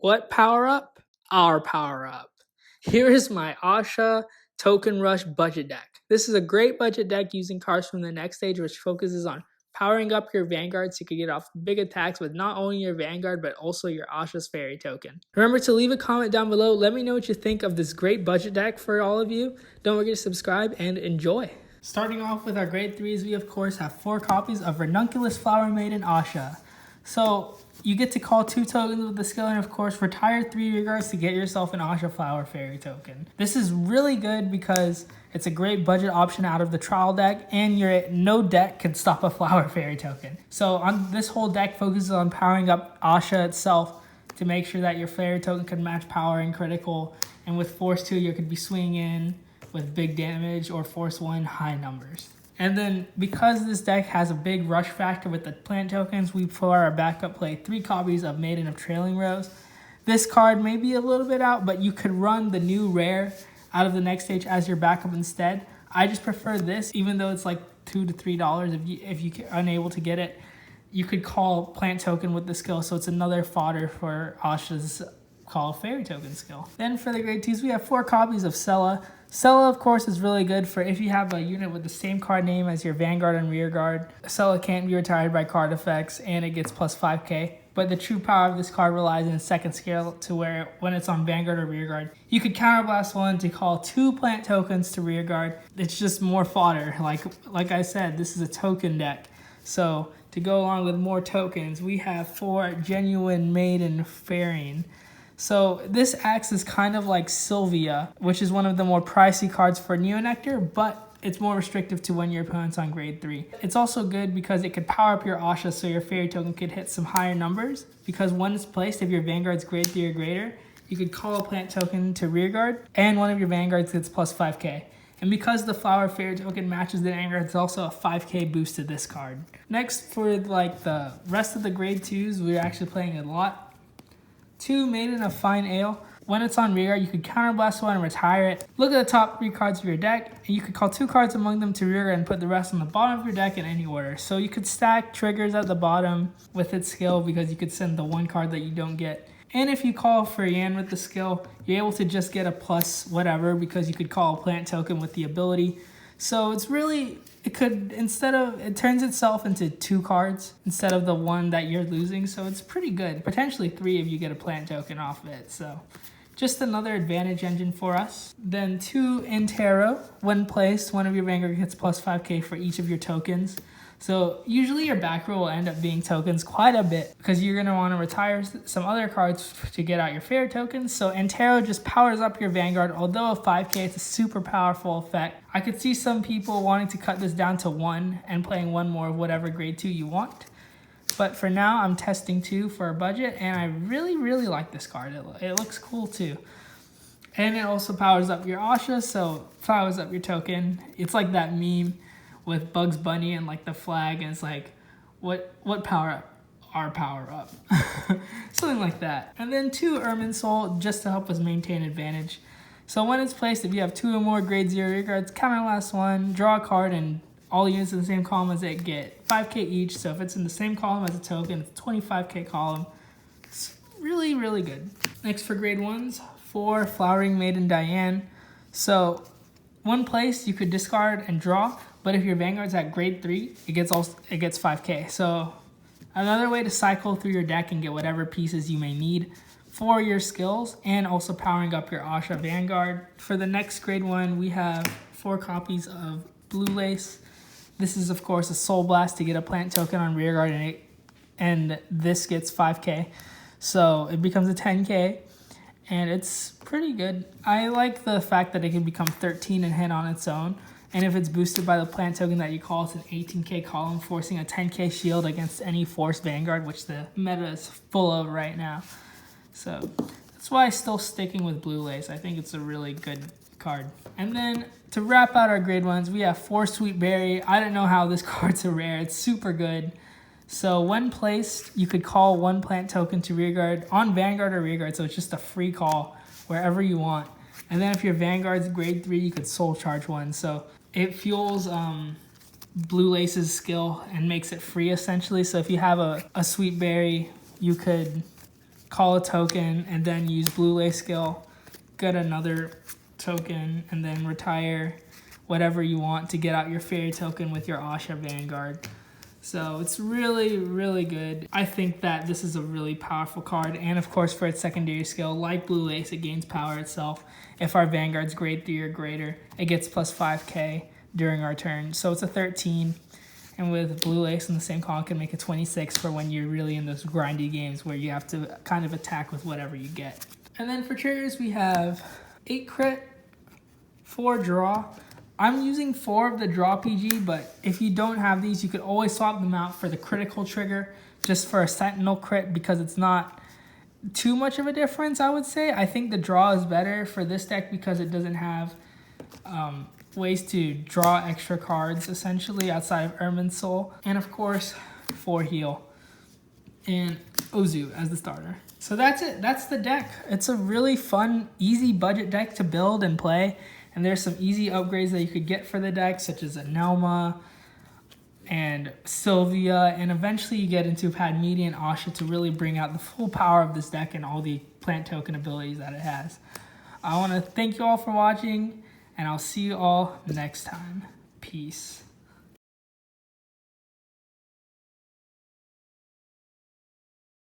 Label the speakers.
Speaker 1: What power up? Our power up. Here is my Ahsha Token Rush budget deck. This is a great budget deck using cards from the next stage, which focuses on powering up your Vanguard so you can get off big attacks with not only your Vanguard but also your Ahsha's Fairy token. Remember to leave a comment down below. Let me know what you think of this great budget deck for all of you. Don't forget to subscribe and enjoy. Starting off with our grade 3s, we of course have 4 copies of Ranunculus Flower Maiden Ahsha. So you get to call 2 tokens with the skill and of course retire 3 rearguards to get yourself an Ahsha Flower Fairy token. This is really good because it's a great budget option out of the trial deck and no deck can stop a Flower Fairy token. So this whole deck focuses on powering up Ahsha itself to make sure that your Fairy token can match power and critical, and with Force 2 you could be swinging in with big damage or Force 1 high numbers. And then because this deck has a big rush factor with the plant tokens, we for our backup play 3 copies of Maiden of Trailing Rose. This card may be a little bit out, but you could run the new rare out of the next stage as your backup instead. I just prefer this, even though it's like $2 to $3 if you're unable to get it. You could call plant token with the skill, so it's another fodder for Ahsha's call Fairy token skill. Then for the grade 2s, we have 4 copies of Sela. Sela, of course, is really good for if you have a unit with the same card name as your Vanguard and Rearguard. Sela can't be retired by card effects, and it gets plus 5k. But the true power of this card relies in second scale to where when it's on Vanguard or Rearguard, you could counterblast 1 to call 2 plant tokens to Rearguard. It's just more fodder. Like I said, this is a token deck. So to go along with more tokens, we have 4 Genuine Maiden Fairing. So this acts as kind of like Sylvia, which is one of the more pricey cards for Nectar, but it's more restrictive to when your opponent's on grade 3. It's also good because it could power up your Ahsha so your Fairy token could hit some higher numbers, because when it's placed, if your Vanguard's grade 3 or greater, you could call a plant token to Rearguard, and one of your Vanguards gets plus 5k. And because the Flower Fairy token matches the Vanguard, it's also a 5k boost to this card. Next, for like the rest of the grade 2s, we're actually playing a lot. 2 Maiden of Fine Ale. When it's on Rearguard, you could counterblast 1 and retire it. Look at the top 3 cards of your deck, and you could call 2 cards among them to Rearguard and put the rest on the bottom of your deck in any order. So you could stack triggers at the bottom with its skill because you could send the 1 card that you don't get. And if you call for Yan with the skill, you're able to just get a plus whatever because you could call a plant token with the ability. So it's really, it turns itself into 2 cards instead of the 1 that you're losing. So it's pretty good. Potentially 3 if you get a plant token off of it. So just another advantage engine for us. Then 2 Intero. When placed, one of your Vanguard gets plus 5k for each of your tokens. So usually your back row will end up being tokens quite a bit because you're going to want to retire some other cards to get out your Fairy tokens. So Intero just powers up your Vanguard. Although a 5k, it's a super powerful effect. I could see some people wanting to cut this down to 1 and playing 1 more of whatever grade 2 you want. But for now, I'm testing 2 for a budget, and I really, really like this card. It looks cool too. And it also powers up your Ahsha, so powers up your token. It's like that meme with Bugs Bunny and like the flag, and it's like, what power up? Our power up. Something like that. And then 2 Ermine Soul, just to help us maintain advantage. So when it's placed, if you have 2 or more grade 0 rearguards, counterblast 1, draw a card, and all units in the same column as it get 5k each. So if it's in the same column as a token, it's 25k column. It's really, really good. Next for grade 1s, 4 Flowering Maiden Diane. So one place you could discard and draw, but if your Vanguard's at grade 3, it gets 5k. So another way to cycle through your deck and get whatever pieces you may need for your skills, and also powering up your Ahsha Vanguard. For the next grade 1, we have 4 copies of Blue Lace. This is of course a Soul Blast to get a plant token on Rearguard, and this gets 5k. So it becomes a 10k, and it's pretty good. I like the fact that it can become 13 and hit on its own. And if it's boosted by the plant token that you call, it's an 18k column, forcing a 10k shield against any Force Vanguard, which the meta is full of right now. So that's why I'm still sticking with Blue Lace. I think it's a really good card. And then to wrap out our grade 1s, we have 4 Sweet Berry. I don't know how this card's a rare. It's super good. So when placed, you could call 1 plant token to Rearguard on Vanguard or Rearguard. So it's just a free call wherever you want. And then if your Vanguard's grade 3, you could soul charge 1. So it fuels Blue Lace's skill and makes it free essentially. So if you have a Sweet Berry, you could call a token, and then use Blue Lace skill, get another token, and then retire whatever you want to get out your fairy token with your Ahsha Vanguard. So it's really, really good. I think that this is a really powerful card. And of course, for its secondary skill, like Blue Lace, it gains power itself. If our Vanguard's grade 3 or greater, it gets plus 5k during our turn. So it's a 13. And with Blue Lace in the same column, can make a 26 for when you're really in those grindy games where you have to kind of attack with whatever you get. And then for triggers, we have 8 crit, 4 draw. I'm using 4 of the draw PG, but if you don't have these, you could always swap them out for the critical trigger, just for a sentinel crit, because it's not too much of a difference, I would say. I think the draw is better for this deck because it doesn't have ways to draw extra cards, essentially, outside of Ermin's Soul. And of course, 4 heal and Ozu as the starter. So that's it. That's the deck. It's a really fun, easy budget deck to build and play. And there's some easy upgrades that you could get for the deck, such as a Nelma and Sylvia. And eventually you get into Padmede and Ahsha to really bring out the full power of this deck and all the plant token abilities that it has. I want to thank you all for watching, and I'll see you all next time. Peace.